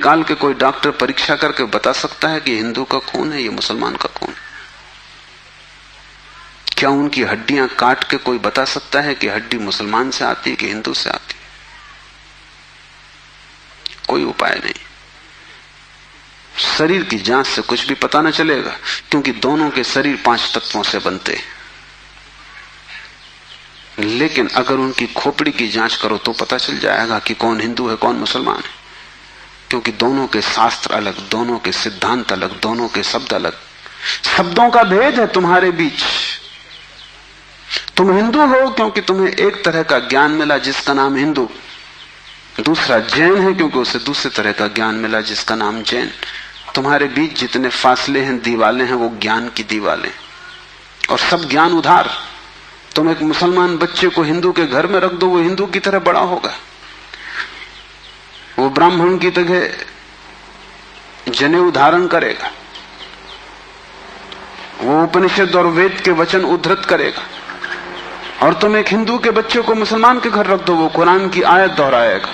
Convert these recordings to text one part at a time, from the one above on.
निकाल के कोई डॉक्टर परीक्षा करके बता सकता है कि हिंदू का खून है, ये मुसलमान का खून है? क्या उनकी हड्डियां काट के कोई बता सकता है कि हड्डी मुसलमान से आती है कि हिंदू से आती है? कोई उपाय नहीं। शरीर की जांच से कुछ भी पता न चलेगा, क्योंकि दोनों के शरीर 5 तत्वों से बनते हैं। लेकिन अगर उनकी खोपड़ी की जांच करो तो पता चल जाएगा कि कौन हिंदू है कौन मुसलमान है, क्योंकि दोनों के शास्त्र अलग, दोनों के सिद्धांत अलग, दोनों के शब्द अलग। शब्दों का भेद है तुम्हारे बीच। तुम हिंदू हो क्योंकि तुम्हें एक तरह का ज्ञान मिला जिसका नाम हिंदू, दूसरा जैन है क्योंकि उसे दूसरे तरह का ज्ञान मिला जिसका नाम जैन। तुम्हारे बीच जितने फासले हैं, दीवालें हैं, वो ज्ञान की दीवालें, और सब ज्ञान उधार। तुम एक मुसलमान बच्चे को हिंदू के घर में रख दो, वो हिंदू की तरह बड़ा होगा। वो ब्राह्मण की तरह जनेऊ धारण करेगा, वो उपनिषद और वेद के वचन उद्धृत करेगा। और तुम एक हिंदू के बच्चे को मुसलमान के घर रख दो, वो कुरान की आयत दोहराएगा।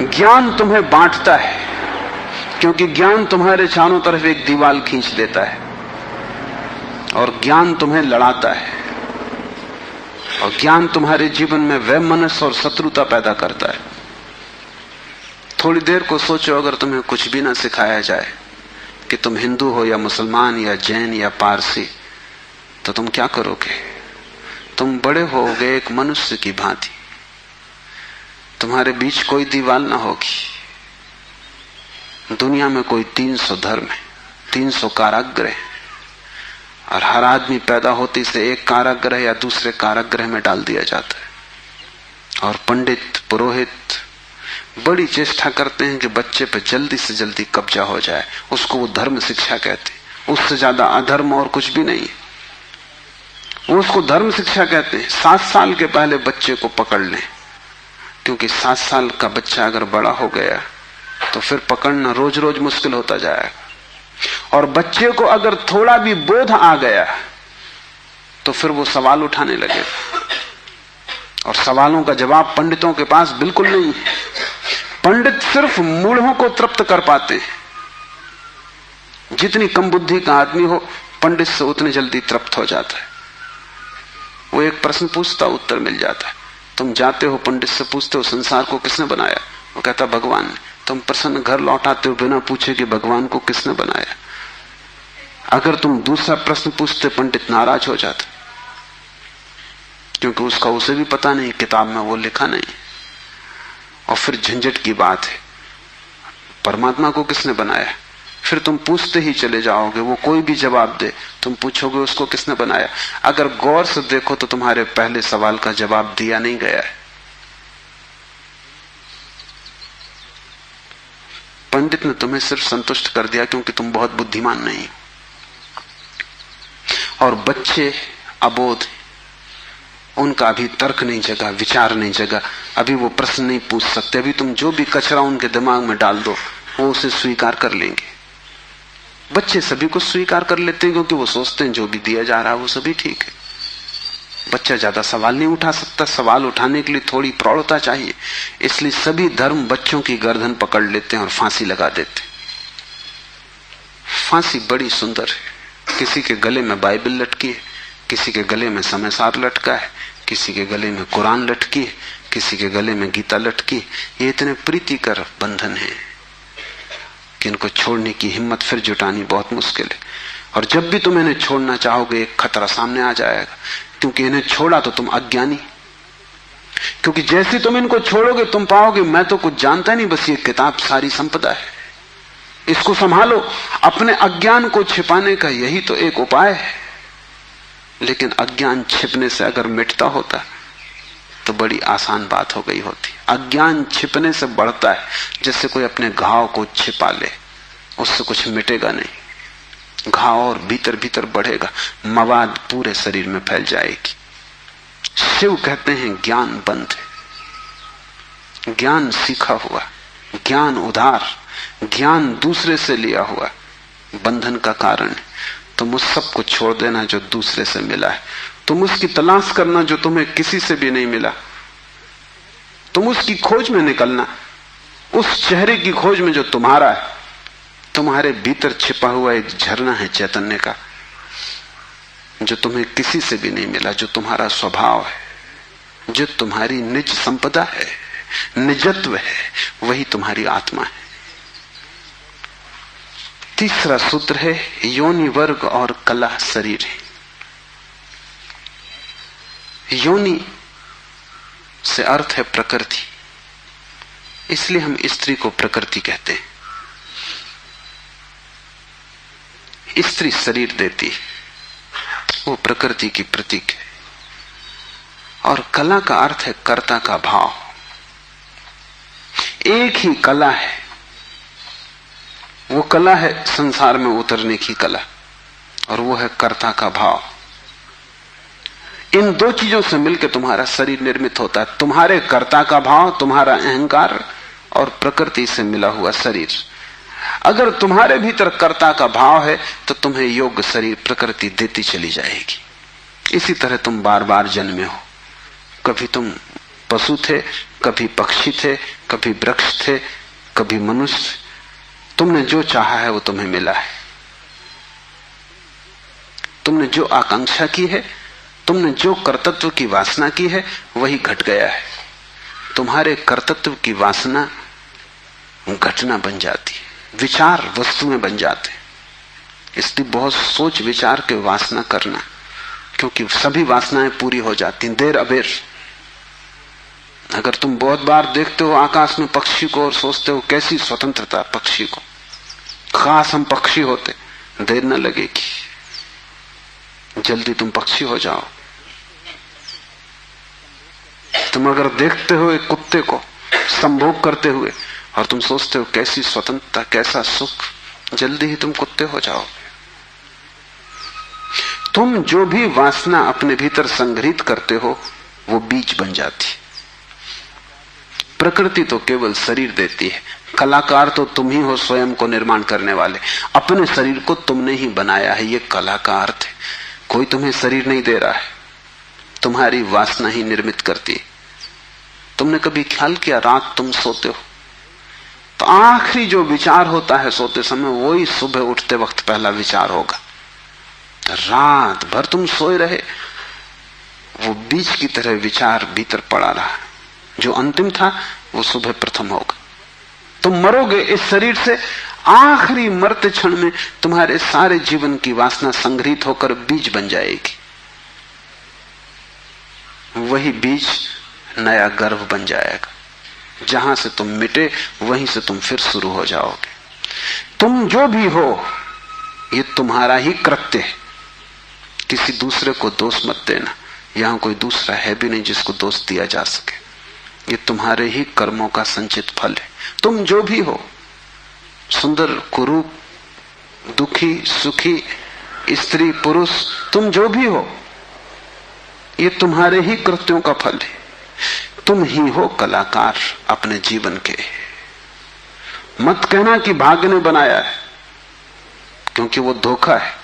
ज्ञान तुम्हें बांटता है, क्योंकि ज्ञान तुम्हारे चारों तरफ एक दीवार खींच देता है, और ज्ञान तुम्हें लड़ाता है, और ज्ञान तुम्हारे जीवन में वैमनस्य और शत्रुता पैदा करता है। थोड़ी देर को सोचो, अगर तुम्हें कुछ भी ना सिखाया जाए कि तुम हिंदू हो या मुसलमान या जैन या पारसी, तो तुम क्या करोगे? तुम बड़े होगे एक मनुष्य की भांति। तुम्हारे बीच कोई दीवार ना होगी। दुनिया में कोई 300 धर्म है, 300 कारागृह, और हर आदमी पैदा होते से एक कारागृह या दूसरे कारागृह में डाल दिया जाता है। और पंडित पुरोहित बड़ी चेष्टा करते हैं कि बच्चे पे जल्दी से जल्दी कब्जा हो जाए। उसको वो धर्म शिक्षा कहते हैं। उससे ज्यादा अधर्म और कुछ भी नहीं है। वो उसको धर्म शिक्षा कहते हैं। 7 साल के पहले बच्चे को पकड़ लें, क्योंकि 7 साल का बच्चा अगर बड़ा हो गया तो फिर पकड़ना रोज रोज मुश्किल होता जाएगा। और बच्चे को अगर थोड़ा भी बोध आ गया तो फिर वो सवाल उठाने लगेगा, और सवालों का जवाब पंडितों के पास बिल्कुल नहीं है। पंडित सिर्फ मूढ़ों को तृप्त कर पाते हैं। जितनी कम बुद्धि का आदमी हो, पंडित से उतनी जल्दी तृप्त हो जाता है। वो एक प्रश्न पूछता, उत्तर मिल जाता है। तुम जाते हो पंडित से पूछते हो संसार को किसने बनाया, वो कहता भगवान ने। तुम प्रश्न घर लौटाते हो बिना पूछे कि भगवान को किसने बनाया। अगर तुम दूसरा प्रश्न पूछते, पंडित नाराज हो जाता, क्योंकि उसका उसे भी पता नहीं, किताब में वो लिखा नहीं। और फिर झंझट की बात है, परमात्मा को किसने बनाया। फिर तुम पूछते ही चले जाओगे, वो कोई भी जवाब दे, तुम पूछोगे उसको किसने बनाया। अगर गौर से देखो तो तुम्हारे पहले सवाल का जवाब दिया नहीं गया है। पंडित ने तुम्हें सिर्फ संतुष्ट कर दिया क्योंकि तुम बहुत बुद्धिमान नहीं। और बच्चे अबोध, उनका अभी तर्क नहीं जगा, विचार नहीं जगा, अभी वो प्रश्न नहीं पूछ सकते। अभी तुम जो भी कचरा उनके दिमाग में डाल दो, वो उसे स्वीकार कर लेंगे। बच्चे सभी को स्वीकार कर लेते हैं, क्योंकि वो सोचते हैं जो भी दिया जा रहा है वो सभी ठीक है। बच्चा ज्यादा सवाल नहीं उठा सकता, सवाल उठाने के लिए थोड़ी प्रौढ़ता चाहिए। इसलिए सभी धर्म बच्चों की गर्दन पकड़ लेते हैं और फांसी लगा देते हैं। फांसी बड़ी सुंदर है। किसी के गले में बाइबल लटकी है, किसी के गले में समयसार लटका है, किसी के गले में कुरान लटकी है, किसी के गले में गीता लटकी। ये इतने प्रीतिकर बंधन है कि इनको छोड़ने की हिम्मत फिर जुटानी बहुत मुश्किल है। और जब भी तुम इन्हें छोड़ना चाहोगे, एक खतरा सामने आ जाएगा, क्योंकि इन्हें छोड़ा तो तुम अज्ञानी। क्योंकि जैसे तुम इनको छोड़ोगे, तुम पाओगे मैं तो कुछ जानता नहीं, बस ये किताब सारी संपदा है, इसको संभालो। अपने अज्ञान को छिपाने का यही तो एक उपाय है। लेकिन अज्ञान छिपने से अगर मिटता होता तो बड़ी आसान बात हो गई होती। अज्ञान छिपने से बढ़ता है, जैसे कोई अपने घाव को छिपा ले, उससे कुछ मिटेगा नहीं। घाव और भीतर भीतर बढ़ेगा, मवाद पूरे शरीर में फैल जाएगी। शिव कहते हैं ज्ञान बंद है। ज्ञान सीखा हुआ, ज्ञान उधार, ज्ञान दूसरे से लिया हुआ बंधन का कारण है। तुम उस सब को छोड़ देना जो दूसरे से मिला है। तुम उसकी तलाश करना जो तुम्हें किसी से भी नहीं मिला। तुम उसकी खोज में निकलना, उस चेहरे की खोज में जो तुम्हारा है। तुम्हारे भीतर छिपा हुआ एक झरना है चैतन्य का, जो तुम्हें किसी से भी नहीं मिला, जो तुम्हारा स्वभाव है, जो तुम्हारी निज संपदा है, निजत्व है, वही तुम्हारी आत्मा है। तीसरा सूत्र है योनि वर्ग और कला शरीर है। योनि से अर्थ है प्रकृति, इसलिए हम स्त्री को प्रकृति कहते हैं। स्त्री शरीर देती है, वो प्रकृति की प्रतीक है। और कला का अर्थ है कर्ता का भाव। एक ही कला है, वो कला है संसार में उतरने की कला, और वो है कर्ता का भाव। इन दो चीजों से मिलकर तुम्हारा शरीर निर्मित होता है। तुम्हारे कर्ता का भाव, तुम्हारा अहंकार, और प्रकृति से मिला हुआ शरीर। अगर तुम्हारे भीतर कर्ता का भाव है तो तुम्हें योग्य शरीर प्रकृति देती चली जाएगी। इसी तरह तुम बार बार जन्मे हो। कभी तुम पशु थे, कभी पक्षी थे, कभी वृक्ष थे, कभी मनुष्य। तुमने जो चाहा है वो तुम्हें मिला है। तुमने जो आकांक्षा की है, तुमने जो कर्तृत्व की वासना की है, वही घट गया है। तुम्हारे कर्तृत्व की वासना घटना बन जाती है, विचार वस्तुएं बन जाते हैं। इसलिए बहुत सोच विचार के वासना करना, क्योंकि सभी वासनाएं पूरी हो जाती हैं देर अबेर। अगर तुम बहुत बार देखते हो आकाश में पक्षी को और सोचते हो कैसी स्वतंत्रता पक्षी को, खास हम पक्षी होते, देर न लगेगी, जल्दी तुम पक्षी हो जाओ। तुम अगर देखते हो एक कुत्ते को संभोग करते हुए और तुम सोचते हो कैसी स्वतंत्रता, कैसा सुख, जल्दी ही तुम कुत्ते हो जाओ। तुम जो भी वासना अपने भीतर संग्रहित करते हो वो बीज बन जाती। प्रकृति तो केवल शरीर देती है, कलाकार तो तुम ही हो, स्वयं को निर्माण करने वाले। अपने शरीर को तुमने ही बनाया है, ये कला का अर्थ है। कोई तुम्हें शरीर नहीं दे रहा है, तुम्हारी वासना ही निर्मित करती है। तुमने कभी ख्याल किया, रात तुम सोते हो तो आखिरी जो विचार होता है सोते समय, वही सुबह उठते वक्त पहला विचार होगा। रात भर तुम सोए रहे, वो बीज की तरह विचार भीतर पड़ा रहा, जो अंतिम था वो सुबह प्रथम होगा। तुम मरोगे इस शरीर से, आखिरी मरते क्षण में तुम्हारे सारे जीवन की वासना संग्रहित होकर बीज बन जाएगी। वही बीज नया गर्भ बन जाएगा। जहां से तुम मिटे वहीं से तुम फिर शुरू हो जाओगे। तुम जो भी हो ये तुम्हारा ही कृत्य है, किसी दूसरे को दोष मत देना। यहां कोई दूसरा है भी नहीं जिसको दोष दिया जा सके। ये तुम्हारे ही कर्मों का संचित फल है। तुम जो भी हो, सुंदर कुरूप, दुखी सुखी, स्त्री पुरुष, तुम जो भी हो, ये तुम्हारे ही कृत्यों का फल है। तुम ही हो कलाकार अपने जीवन के। मत कहना कि भाग्य ने बनाया है, क्योंकि वो धोखा है।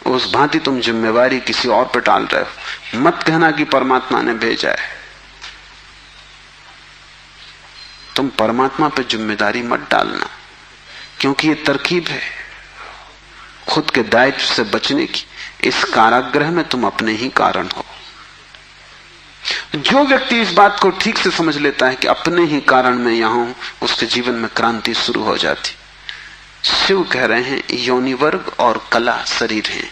उस भांति तुम जिम्मेवारी किसी और पर टाल रहे हो। मत कहना कि परमात्मा ने भेजा है। तुम परमात्मा पर जिम्मेदारी मत डालना, क्योंकि ये तरकीब है खुद के दायित्व से बचने की। इस कारागृह में तुम अपने ही कारण हो। जो व्यक्ति इस बात को ठीक से समझ लेता है कि अपने ही कारण में यहां हूं, उसके जीवन में क्रांति शुरू हो जाती। शिव कह रहे हैं योनि वर्ग और कला शरीर है।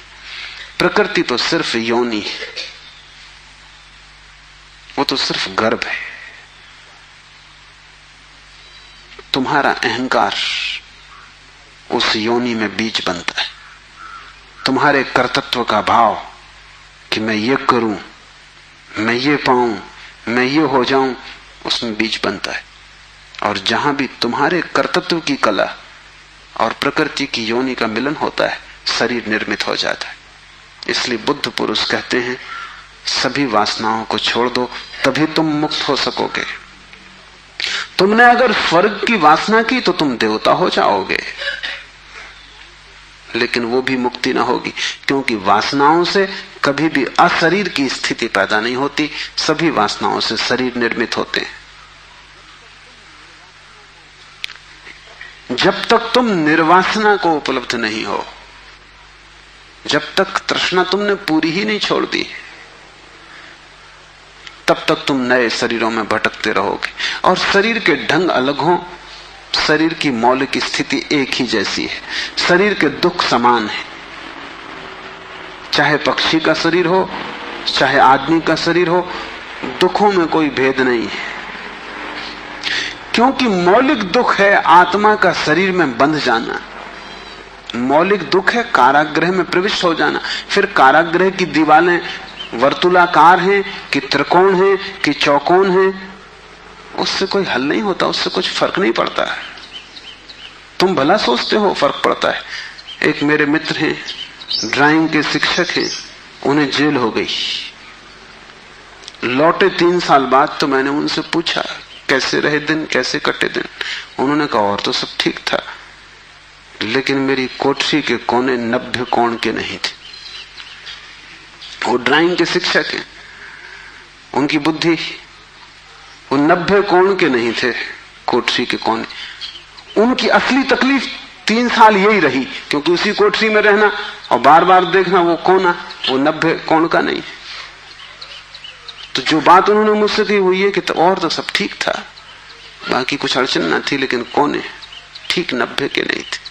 प्रकृति तो सिर्फ योनि है, वो तो सिर्फ गर्भ है। तुम्हारा अहंकार उस योनि में बीज बनता है। तुम्हारे कर्तृत्व का भाव कि मैं ये करूं, मैं ये पाऊं, मैं ये हो जाऊं, उसमें बीज बनता है। और जहां भी तुम्हारे कर्तृत्व की कला और प्रकृति की योनि का मिलन होता है, शरीर निर्मित हो जाता है। इसलिए बुद्ध पुरुष कहते हैं सभी वासनाओं को छोड़ दो, तभी तुम मुक्त हो सकोगे। तुमने अगर स्वर्ग की वासना की तो तुम देवता हो जाओगे, लेकिन वो भी मुक्ति ना होगी, क्योंकि वासनाओं से कभी भी अशरीर की स्थिति पैदा नहीं होती। सभी वासनाओं से शरीर निर्मित होते हैं। जब तक तुम निर्वासना को उपलब्ध नहीं हो, जब तक तृष्णा तुमने पूरी ही नहीं छोड़ दी, तब तक तुम नए शरीरों में भटकते रहोगे। और शरीर के ढंग अलग हो, शरीर की मौलिक स्थिति एक ही जैसी है, शरीर के दुख समान है। चाहे पक्षी का शरीर हो, चाहे आदमी का शरीर हो, दुखों में कोई भेद नहीं है। क्योंकि मौलिक दुख है आत्मा का शरीर में बंध जाना, मौलिक दुख है कारागृह में प्रविष्ट हो जाना। फिर कारागृह की दीवारें वर्तुलाकार हैं कि त्रिकोण हैं कि चौकोन हैं, उससे कोई हल नहीं होता, उससे कुछ फर्क नहीं पड़ता है। तुम भला सोचते हो फर्क पड़ता है। एक मेरे मित्र हैं, ड्राइंग के शिक्षक हैं, उन्हें जेल हो गई, लौटे 3 साल बाद। तो मैंने उनसे पूछा कैसे रहे दिन, कैसे कटे दिन। उन्होंने कहा और तो सब ठीक था, लेकिन मेरी कोठरी के कोने 90 कोण के नहीं थे। वो ड्राइंग के शिक्षक हैं, उनकी बुद्धि, वो 90 कोण के नहीं थे कोठरी के कोने। उनकी असली तकलीफ 3 साल यही रही, क्योंकि उसी कोठरी में रहना और बार बार देखना वो कोना, वो 90 कोण का नहीं। तो जो बात उन्होंने मुझसे कही वो ये कि तो और तो सब ठीक था, बाकी कुछ अड़चन ना थी, लेकिन कोने ठीक 90 के नहीं थे।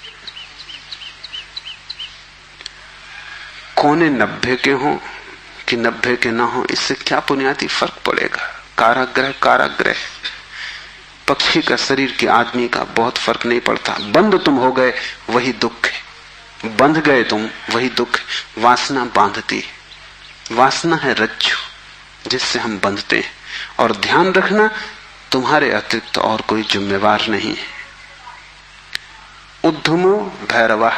कोने 90 के हों कि 90 के ना हो, इससे क्या बुनियादी फर्क पड़ेगा। कारागृह कारागृह, पक्षी का शरीर के आदमी का बहुत फर्क नहीं पड़ता। बंद तुम हो गए वही दुख है, बंध गए तुम वही दुख है। वासना बांधती, वासना है रज्जु जिससे हम बंधते हैं। और ध्यान रखना, तुम्हारे अतिरिक्त और कोई जिम्मेवार नहीं है। उद्धमो भैरवा,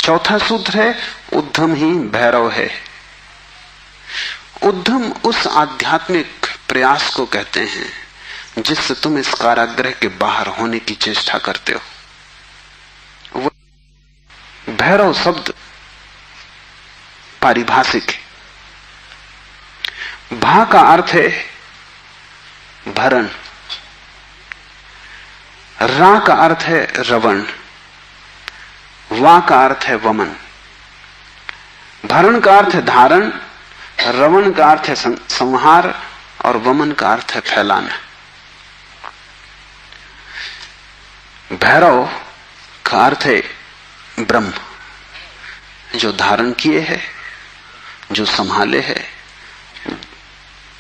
चौथा सूत्र है उद्धम ही भैरव है। उद्धम उस आध्यात्मिक प्रयास को कहते हैं जिससे तुम इस कारागृह के बाहर होने की चेष्टा करते हो। भैरव शब्द पारिभाषिक है। भा का अर्थ है भरण, रा का अर्थ है रवण, वा का अर्थ है वमन। भरण का अर्थ है धारण, रवण का अर्थ है संहार और वमन का अर्थ है फैलाना। भैरव का अर्थ है ब्रह्म, जो धारण किए है, जो संभाले है,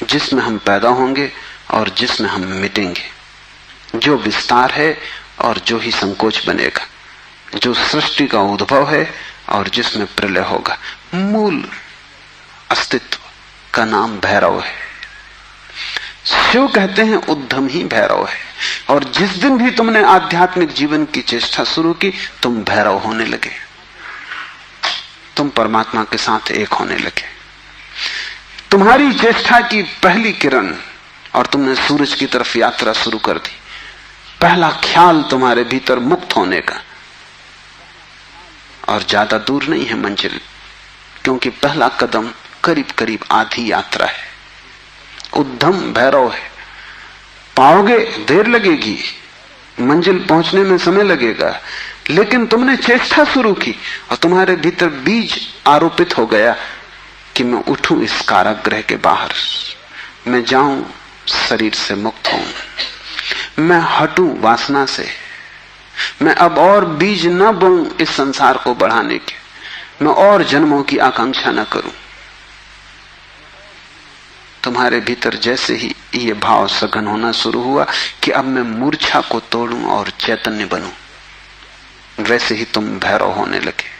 जिसमें हम पैदा होंगे और जिसमें हम मिटेंगे, जो विस्तार है और जो ही संकोच बनेगा, जो सृष्टि का उद्भव है और जिसमें प्रलय होगा। मूल अस्तित्व का नाम भैरव है। शिव कहते हैं उद्धम ही भैरव है। और जिस दिन भी तुमने आध्यात्मिक जीवन की चेष्टा शुरू की, तुम भैरव होने लगे, तुम परमात्मा के साथ एक होने लगे। तुम्हारी चेष्टा की पहली किरण और तुमने सूरज की तरफ यात्रा शुरू कर दी। पहला ख्याल तुम्हारे भीतर मुक्त होने का, और ज्यादा दूर नहीं है मंजिल, क्योंकि पहला कदम करीब करीब आधी यात्रा है। उद्धम भैरव है। पाओगे देर लगेगी, मंजिल पहुंचने में समय लगेगा, लेकिन तुमने चेष्टा शुरू की और तुम्हारे भीतर बीज आरोपित हो गया कि मैं उठूं इस कारागृह के बाहर, मैं जाऊं शरीर से मुक्त हूं, मैं हटूं वासना से, मैं अब और बीज न बोऊं इस संसार को बढ़ाने के, मैं और जन्मों की आकांक्षा न करूं। तुम्हारे भीतर जैसे ही ये भाव सघन होना शुरू हुआ कि अब मैं मूर्छा को तोड़ूं और चैतन्य बनूं, वैसे ही तुम भैरव होने लगे,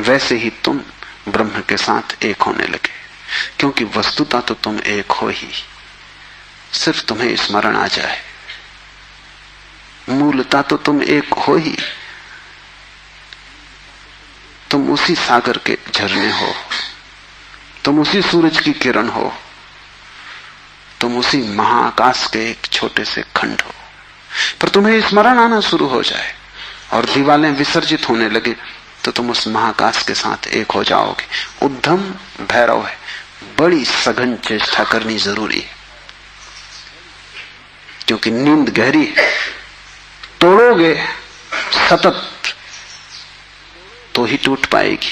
वैसे ही तुम ब्रह्म के साथ एक होने लगे। क्योंकि वस्तुतः तो तुम एक हो ही, सिर्फ तुम्हें स्मरण आ जाए। मूलतः तो तुम एक हो ही, तुम उसी सागर के झरने हो, तुम उसी सूरज की किरण हो, तुम उसी महाआकाश के एक छोटे से खंड हो। पर तुम्हें स्मरण आना शुरू हो जाए और दीवारें विसर्जित होने लगे तो तुम उस महाआकाश के साथ एक हो जाओगे। उद्धम भैरव है। बड़ी सघन चेष्टा करनी जरूरी है, क्योंकि नींद गहरी है। तोड़ोगे सतत तो ही टूट पाएगी।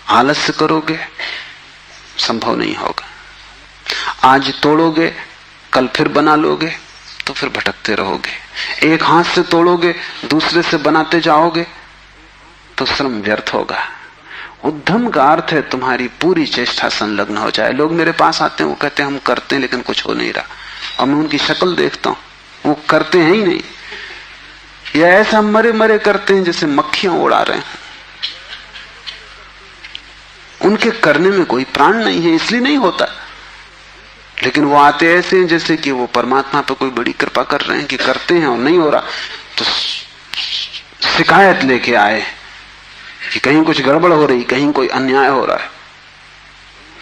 आलस्य करोगे संभव नहीं होगा। आज तोड़ोगे कल फिर बना लोगे तो फिर भटकते रहोगे। एक हाथ से तोड़ोगे दूसरे से बनाते जाओगे तो श्रम व्यर्थ होगा। उद्यम का अर्थ है तुम्हारी पूरी चेष्टा संलग्न हो जाए। लोग मेरे पास आते हैं, वो कहते हैं हम करते हैं लेकिन कुछ हो नहीं रहा, और मैं उनकी शक्ल देखता हूं, वो करते हैं ही नहीं, या ऐसा मरे मरे करते हैं जैसे मक्खियां उड़ा रहे हैं। उनके करने में कोई प्राण नहीं है, इसलिए नहीं होता। लेकिन वो आते ऐसे हैं जैसे कि वो परमात्मा पे कोई बड़ी कृपा कर रहे हैं कि करते हैं और नहीं हो रहा, तो शिकायत लेके आए कि कहीं कुछ गड़बड़ हो रही, कहीं कोई अन्याय हो रहा है,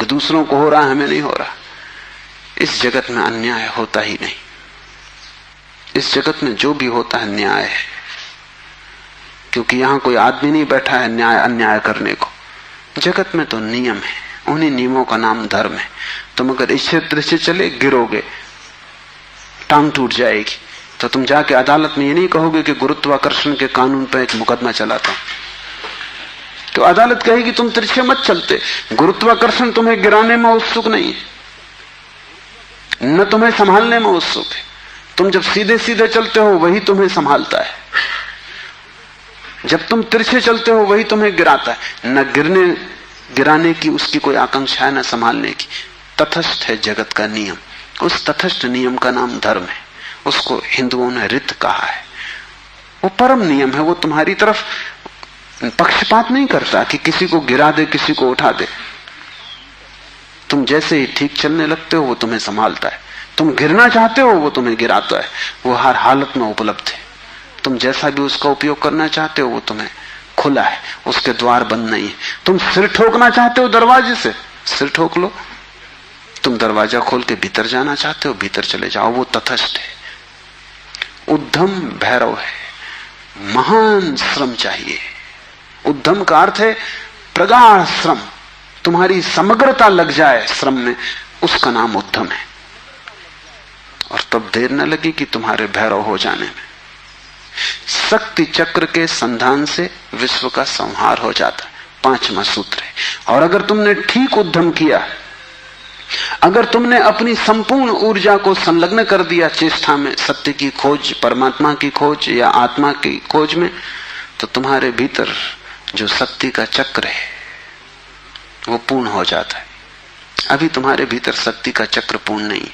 कि दूसरों को हो रहा है हमें नहीं हो रहा। इस जगत में अन्याय होता ही नहीं। इस जगत में जो भी होता है न्याय है, क्योंकि यहां कोई आदमी नहीं बैठा है न्याय अन्याय करने को। जगत में तो नियम है, उन्हीं नियमों का नाम धर्म है। तुम अगर इस क्षेत्र से चले गिरोगे, टांग टूट जाएगी, तो तुम जाके अदालत में ये नहीं कहोगे कि गुरुत्वाकर्षण के कानून पर एक मुकदमा चलाता हूं, तो अदालत कहेगी तुम तिरछे मत चलते। गुरुत्वाकर्षण तुम्हें गिराने में उत्सुक नहीं है, न तुम्हें संभालने में उत्सुक है। तुम जब सीधे सीधे चलते हो वही तुम्हें संभालता है, जब तुम तिरछे चलते हो वही तुम्हें गिराता है। न गिराने की उसकी कोई आकांक्षा है, न संभालने की। तटस्थ है जगत का नियम। उस तटस्थ नियम का नाम धर्म है। उसको हिंदुओं ने रित कहा है। वो परम नियम है। वो तुम्हारी तरफ पक्षपात नहीं करता कि किसी को गिरा दे किसी को उठा दे। तुम जैसे ही ठीक चलने लगते हो वो तुम्हें संभालता है। तुम गिरना चाहते हो वो तुम्हें गिराता है। वो हर हालत में उपलब्ध है। तुम जैसा भी उसका उपयोग करना चाहते हो वो तुम्हें खुला है, उसके द्वार बंद नहीं है। तुम सिर ठोकना चाहते हो दरवाजे से, सिर ठोक लो। तुम दरवाजा खोल के भीतर जाना चाहते हो, भीतर चले जाओ। वो तटस्थ है। उद्यम भैरव है। महान श्रम चाहिए। उद्यम का अर्थ है प्रगाढ़ श्रम। तुम्हारी समग्रता लग जाए श्रम में, उसका नाम उद्यम है। और तब देर न लगी कि तुम्हारे भैरव हो जाने में। शक्ति चक्र के संधान से विश्व का संहार हो जाता है, 5वां सूत्र है। और अगर तुमने ठीक उद्यम किया, अगर तुमने अपनी संपूर्ण ऊर्जा को संलग्न कर दिया चेष्टा में, सत्य की खोज, परमात्मा की खोज या आत्मा की खोज में, तो तुम्हारे भीतर जो शक्ति का चक्र है वो पूर्ण हो जाता है। अभी तुम्हारे भीतर शक्ति का चक्र पूर्ण नहीं है,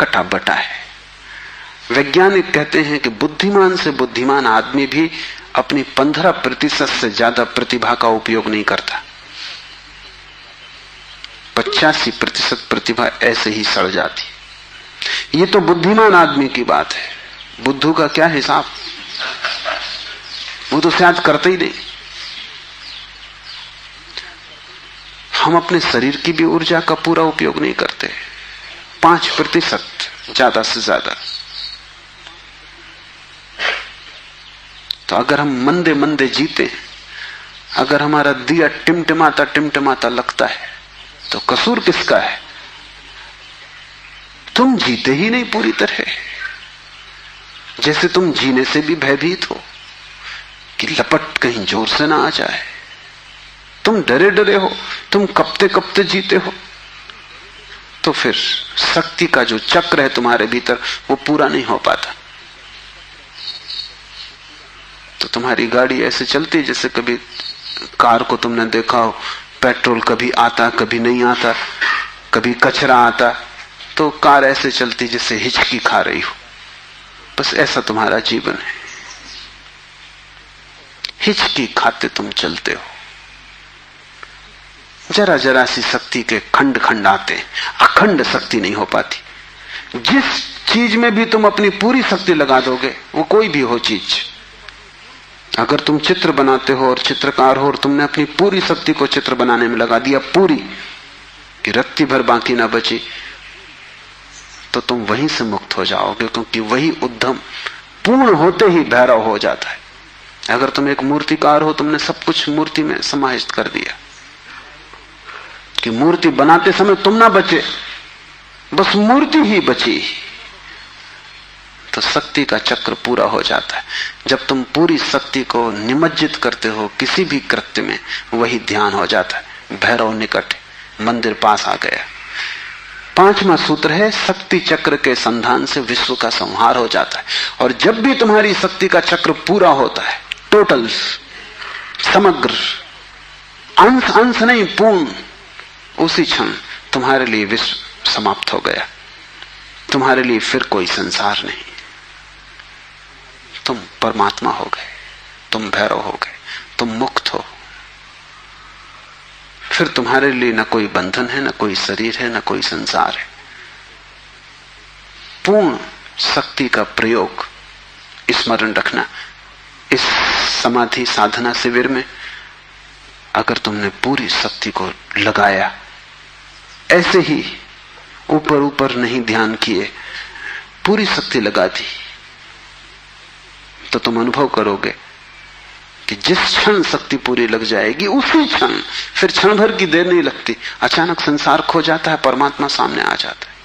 कटा बटा है। वैज्ञानिक कहते हैं कि बुद्धिमान से बुद्धिमान आदमी भी अपनी 15% से ज्यादा प्रतिभा का उपयोग नहीं करता। 85% प्रतिभा ऐसे ही सड़ जाती। ये तो बुद्धिमान आदमी की बात है। बुद्धू का क्या हिसाब, वो तो शायद करते ही नहीं। हम अपने शरीर की भी ऊर्जा का पूरा उपयोग नहीं करते, 5% ज्यादा से ज्यादा। तो अगर हम मंदे मंदे जीते, अगर हमारा दिया टिमटिमाता टिमटिमाता लगता है, तो कसूर किसका है? तुम जीते ही नहीं पूरी तरह। जैसे तुम जीने से भी भयभीत हो कि लपट कहीं जोर से ना आ जाए। तुम डरे डरे हो, तुम कपते कपते जीते हो। तो फिर शक्ति का जो चक्र है तुम्हारे भीतर वो पूरा नहीं हो पाता। तो तुम्हारी गाड़ी ऐसे चलती जैसे कभी कार को तुमने देखा हो, पेट्रोल कभी आता कभी नहीं आता, कभी कचरा आता, तो कार ऐसे चलती जैसे हिचकी खा रही हो। बस ऐसा तुम्हारा जीवन है, हिचकी खाते तुम चलते हो। जरा जरा सी शक्ति के खंड खंड आते, अखंड शक्ति नहीं हो पाती। जिस चीज में भी तुम अपनी पूरी शक्ति लगा दोगे, वो कोई भी हो चीज, अगर तुम चित्र बनाते हो और चित्रकार हो और तुमने अपनी पूरी शक्ति को चित्र बनाने में लगा दिया, पूरी कि रत्ती भर बाकी ना बची, तो तुम वहीं से मुक्त हो जाओगे, क्योंकि वही उद्यम पूर्ण होते ही भैरव हो जाता है। अगर तुम एक मूर्तिकार हो, तुमने सब कुछ मूर्ति में समाहित कर दिया कि मूर्ति बनाते समय तुम ना बचे, बस मूर्ति ही बची, तो शक्ति का चक्र पूरा हो जाता है। जब तुम पूरी शक्ति को निमज्जित करते हो किसी भी कृत्य में, वही ध्यान हो जाता है। भैरव निकट, मंदिर पास आ गया। 5वां सूत्र है, शक्ति चक्र के संधान से विश्व का संहार हो जाता है। और जब भी तुम्हारी शक्ति का चक्र पूरा होता है, टोटल, समग्र, अंश अंश नहीं, पूर्ण, उसी क्षण तुम्हारे लिए विश्व समाप्त हो गया। तुम्हारे लिए फिर कोई संसार नहीं। तुम परमात्मा हो गए, तुम भैरव हो गए, तुम मुक्त हो। फिर तुम्हारे लिए न कोई बंधन है, न कोई शरीर है, न कोई संसार है। पूर्ण शक्ति का प्रयोग स्मरण रखना। इस समाधि साधना शिविर में अगर तुमने पूरी शक्ति को लगाया, ऐसे ही ऊपर ऊपर नहीं ध्यान किए, पूरी शक्ति लगा दी, तो तुम अनुभव करोगे कि जिस क्षण शक्ति पूरी लग जाएगी, उसी क्षण, फिर क्षण भर की देर नहीं लगती, अचानक संसार खो जाता है, परमात्मा सामने आ जाता है।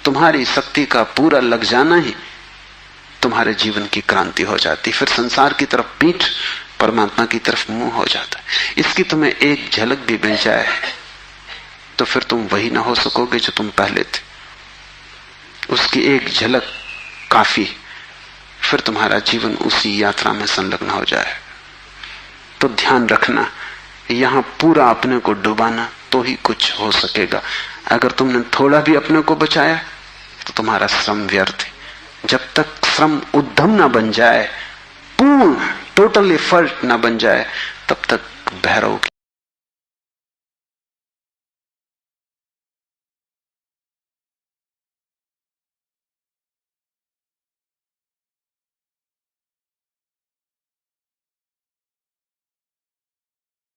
तुम्हारी शक्ति का पूरा लग जाना ही तुम्हारे जीवन की क्रांति हो जाती। फिर संसार की तरफ पीठ, परमात्मा की तरफ मुंह हो जाता है। इसकी तुम्हें एक झलक भी मिल जाए तो फिर तुम वही ना हो सकोगे जो तुम पहले थे। उसकी एक झलक काफी, फिर तुम्हारा जीवन उसी यात्रा में संलग्न हो जाए। तो ध्यान रखना, यहां पूरा अपने को डुबाना तो ही कुछ हो सकेगा। अगर तुमने थोड़ा भी अपने को बचाया तो तुम्हारा श्रम व्यर्थ है। जब तक श्रम उद्यम ना बन जाए, पूर्ण टोटल एफर्ट ना बन जाए, तब तक भैरव